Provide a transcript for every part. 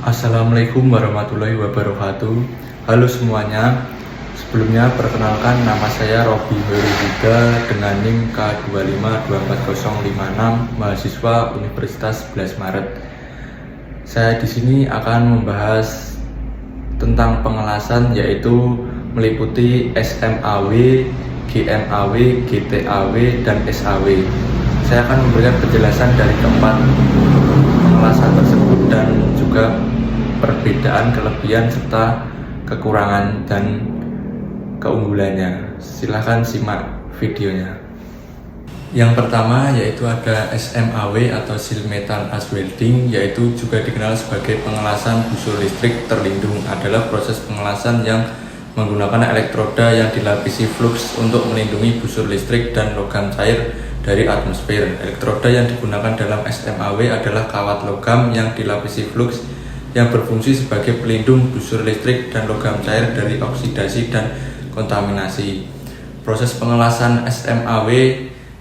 Assalamualaikum warahmatullahi wabarakatuh. Halo semuanya. Sebelumnya perkenalkan, nama saya Robi Hoirudika dengan NIM K2524056, mahasiswa Universitas 11 Maret. Saya di sini akan membahas tentang pengelasan, yaitu meliputi SMAW, GMAW, GTAW, dan SAW. Saya akan memberikan penjelasan dari keempat pengelasan tersebut dan juga perbedaan, kelebihan, serta kekurangan dan keunggulannya. Silahkan simak videonya. Yang pertama yaitu ada SMAW atau Sheet Metal Arc Welding, yaitu juga dikenal sebagai pengelasan busur listrik terlindung. Adalah proses pengelasan yang menggunakan elektroda yang dilapisi flux untuk melindungi busur listrik dan logam cair dari atmosfer. Elektroda yang digunakan dalam SMAW adalah kawat logam yang dilapisi flux yang berfungsi sebagai pelindung busur listrik dan logam cair dari oksidasi dan kontaminasi. Proses pengelasan SMAW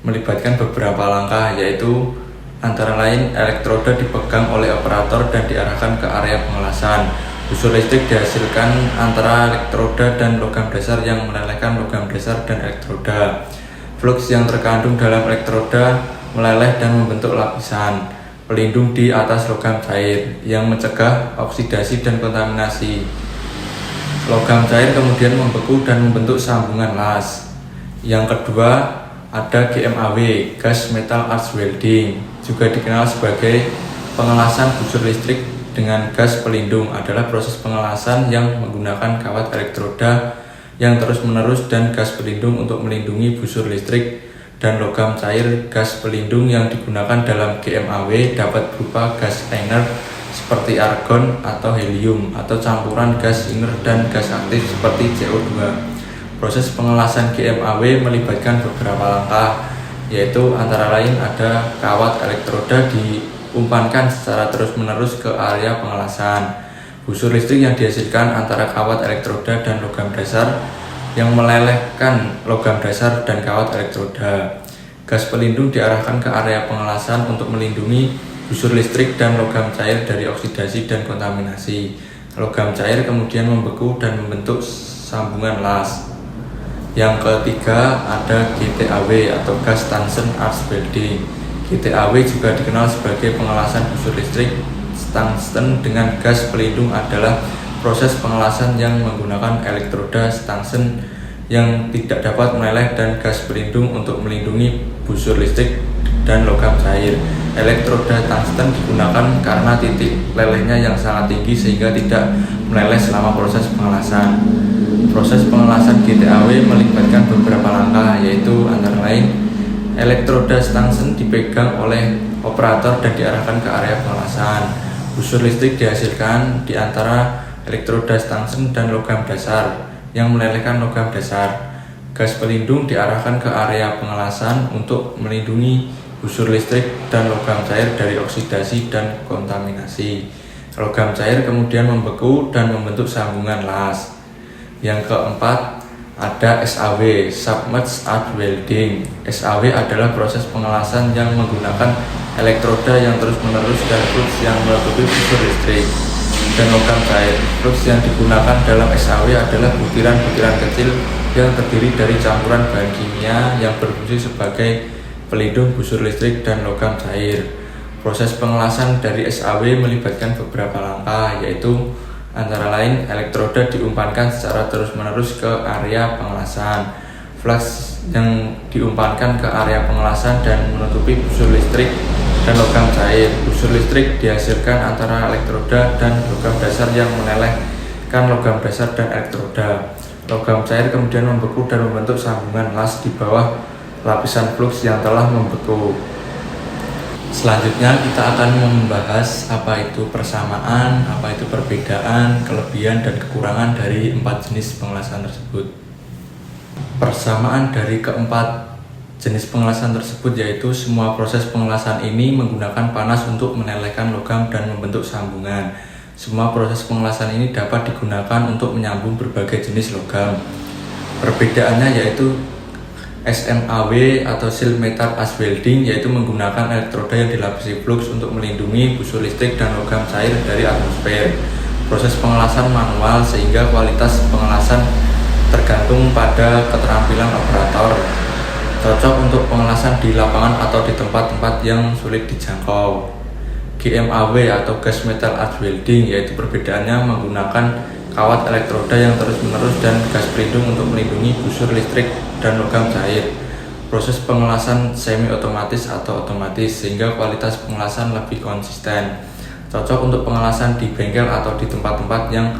melibatkan beberapa langkah, yaitu antara lain elektroda dipegang oleh operator dan diarahkan ke area pengelasan. Busur listrik dihasilkan antara elektroda dan logam dasar yang melelehkan logam dasar dan elektroda. Flux yang terkandung dalam elektroda meleleh dan membentuk lapisan pelindung di atas logam cair yang mencegah oksidasi dan kontaminasi. Logam cair kemudian membeku dan membentuk sambungan las. Yang kedua ada GMAW, Gas Metal Arc Welding, juga dikenal sebagai pengelasan busur listrik dengan gas pelindung. Adalah proses pengelasan yang menggunakan kawat elektroda yang terus-menerus dan gas pelindung untuk melindungi busur listrik dan logam cair. Gas pelindung yang digunakan dalam GMAW dapat berupa gas inert seperti argon atau helium, atau campuran gas inert dan gas aktif seperti CO2. Proses pengelasan GMAW melibatkan beberapa langkah, yaitu antara lain ada kawat elektroda diumpankan secara terus-menerus ke area pengelasan. Busur listrik yang dihasilkan antara kawat elektroda dan logam dasar yang melelehkan logam dasar dan kawat elektroda. Gas pelindung diarahkan ke area pengelasan untuk melindungi busur listrik dan logam cair dari oksidasi dan kontaminasi. Logam cair kemudian membeku dan membentuk sambungan las. Yang ketiga ada GTAW atau Gas Tungsten Arc Welding. GTAW juga dikenal sebagai pengelasan busur listrik tungsten dengan gas pelindung. Adalah proses pengelasan yang menggunakan elektroda tungsten yang tidak dapat meleleh dan gas pelindung untuk melindungi busur listrik dan logam cair. Elektroda tungsten digunakan karena titik lelehnya yang sangat tinggi sehingga tidak meleleh selama proses pengelasan. Proses pengelasan GTAW melibatkan beberapa langkah, yaitu antara lain elektroda tungsten dipegang oleh operator dan diarahkan ke area pengelasan. Busur listrik dihasilkan di antara elektroda tungsten dan logam dasar yang melelehkan logam dasar. Gas pelindung diarahkan ke area pengelasan untuk melindungi busur listrik dan logam cair dari oksidasi dan kontaminasi. Logam cair kemudian membeku dan membentuk sambungan las. Yang keempat ada SAW, Submerged Arc Welding. SAW adalah proses pengelasan yang menggunakan elektroda yang terus-menerus dan flux yang menutupi busur listrik dan logam cair. Flux yang digunakan dalam SAW adalah butiran-butiran kecil yang terdiri dari campuran bahan kimia yang berfungsi sebagai pelindung busur listrik dan logam cair. Proses pengelasan dari SAW melibatkan beberapa langkah, yaitu antara lain elektroda diumpankan secara terus-menerus ke area pengelasan. Flux yang diumpankan ke area pengelasan dan menutupi busur listrik dan logam cair. Busur listrik dihasilkan antara elektroda dan logam dasar yang melelehkan logam dasar dan elektroda. Logam cair kemudian membeku dan membentuk sambungan las di bawah lapisan flux yang telah membeku. Selanjutnya kita akan membahas apa itu persamaan, apa itu perbedaan, kelebihan dan kekurangan dari 4 jenis pengelasan tersebut. Persamaan dari keempat jenis pengelasan tersebut yaitu semua proses pengelasan ini menggunakan panas untuk melelehkan logam dan membentuk sambungan. Semua proses pengelasan ini dapat digunakan untuk menyambung berbagai jenis logam. Perbedaannya yaitu SMAW atau Shield Metal Arc Welding, yaitu menggunakan elektroda yang dilapisi flux untuk melindungi busur listrik dan logam cair dari atmosfer. Proses pengelasan manual sehingga kualitas pengelasan tergantung pada keterampilan operator. Cocok untuk pengelasan di lapangan atau di tempat-tempat yang sulit dijangkau. GMAW atau Gas Metal Arc Welding, yaitu perbedaannya menggunakan kawat elektroda yang terus-menerus dan gas pelindung untuk melindungi busur listrik dan logam cair. Proses pengelasan semi otomatis atau otomatis sehingga kualitas pengelasan lebih konsisten. Cocok untuk pengelasan di bengkel atau di tempat-tempat yang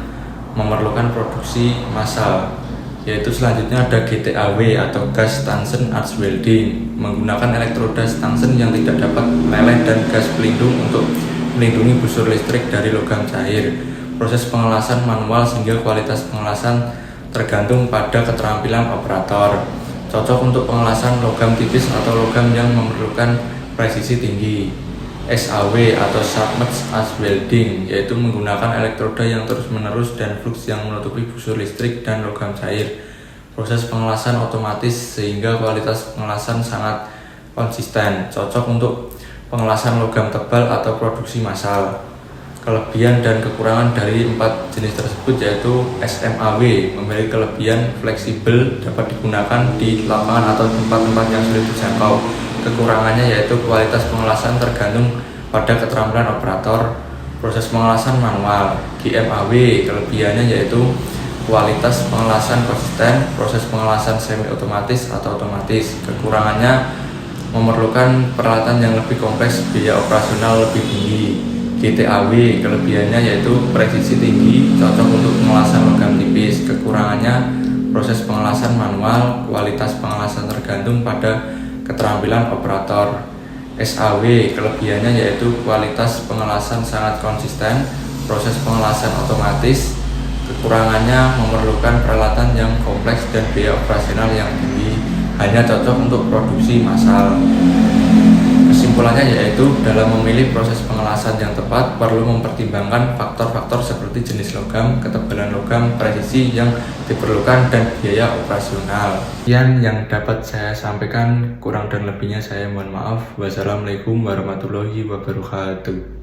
memerlukan produksi massal. Yaitu selanjutnya ada GTAW atau Gas Tungsten Arc Welding, menggunakan elektroda tungsten yang tidak dapat meleleh dan gas pelindung untuk melindungi busur listrik dari logam cair. Proses pengelasan manual sehingga kualitas pengelasan tergantung pada keterampilan operator. Cocok untuk pengelasan logam tipis atau logam yang memerlukan presisi tinggi. SAW atau Submerged Arc Welding, yaitu menggunakan elektroda yang terus-menerus dan flux yang menutupi busur listrik dan logam cair. Proses pengelasan otomatis sehingga kualitas pengelasan sangat konsisten. Cocok untuk pengelasan logam tebal atau produksi massal. Kelebihan dan kekurangan dari 4 jenis tersebut yaitu SMAW memiliki kelebihan fleksibel, dapat digunakan di lapangan atau tempat-tempat yang sulit dijangkau. Kekurangannya yaitu kualitas pengelasan tergantung pada keterampilan operator. Proses pengelasan manual. GMAW kelebihannya yaitu kualitas pengelasan konsisten, proses pengelasan semi otomatis atau otomatis. Kekurangannya memerlukan peralatan yang lebih kompleks, biaya operasional lebih tinggi. GTAW kelebihannya yaitu presisi tinggi, cocok untuk pengelasan logam tipis. Kekurangannya proses pengelasan manual, kualitas pengelasan tergantung pada keterampilan operator. SAW kelebihannya yaitu kualitas pengelasan sangat konsisten, proses pengelasan otomatis. Kekurangannya memerlukan peralatan yang kompleks dan biaya operasional yang tinggi, hanya cocok untuk produksi massal. Kesimpulannya yaitu dalam memilih proses pengelasan yang tepat perlu mempertimbangkan faktor-faktor seperti jenis logam, ketebalan logam, presisi yang diperlukan, dan biaya operasional. Sekian yang dapat saya sampaikan, kurang dan lebihnya saya mohon maaf. Wassalamualaikum warahmatullahi wabarakatuh.